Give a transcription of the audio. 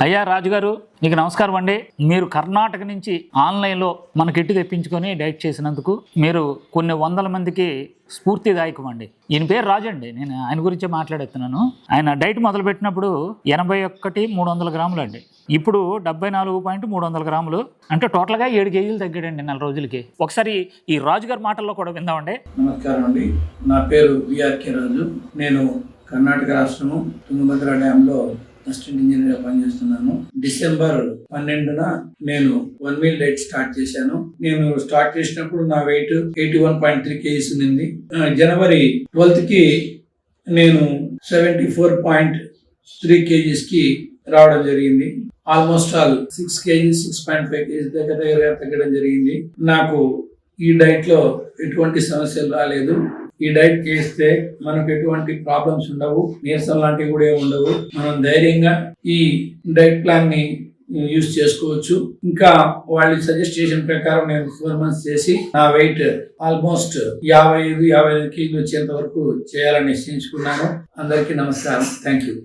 అయ్యా రాజుగారు, మీకు నమస్కారం అండి. మీరు కర్ణాటక నుంచి ఆన్లైన్లో మన కిట్ తెప్పించుకొని డైట్ చేసినందుకు మీరు కొన్ని వందల మందికి స్ఫూర్తిదాయకం అండి. ఈయన పేరు రాజు అండి. నేను ఆయన గురించే మాట్లాడుతున్నాను. ఆయన డైట్ మొదలుపెట్టినప్పుడు 81,300 గ్రాములు అండి. ఇప్పుడు 74,300 గ్రాములు, అంటే టోటల్గా 7 కేజీలు తగ్గాడండి 4 రోజులకి. ఒకసారి ఈ రాజుగారి మాటల్లో కూడా విందామండి. నమస్కారం అండి, నా పేరు విఆర్కే రాజు. నేను కర్ణాటక రాష్ట్రము తుంగభద్ర డ్యాంలో అసిస్టెంట్ ఇంజనీర్గా పనిచేస్తున్నాను. డిసెంబర్ 12న నేను 1 మీల్ డైట్ స్టార్ట్ చేశాను. నేను స్టార్ట్ చేసినప్పుడు నా వెయిట్ 81.3 కేజీస్ ఉంది. జనవరి 12కి నేను 74.3 కేజీస్ కి రావడం జరిగింది. ఆల్మోస్ట్ ఆల్ 6 కేజీస్ 6.5 కేజీస్ దగ్గర తగ్గడం జరిగింది. నాకు ఈ డైట్ లో ఎటువంటి సమస్యలు రాలేదు. ఈ డైట్ చేస్తే మనకు ఎటువంటి ప్రాబ్లమ్స్ ఉండవు, నీరసం లాంటివి కూడా ఉండవు. మనం ధైర్యంగా ఈ డైట్ ప్లాన్ ని యూజ్ చేసుకోవచ్చు. ఇంకా వాళ్ళు సజెస్ట్ చేసిన ప్రకారం నేను 4 మంత్స్ చేసి నా వెయిట్ ఆల్మోస్ట్ 55 కేజీలు వచ్చేంత వరకు చేయాలని నిశ్చయించుకున్నాను. అందరికీ నమస్కారం. Thank you.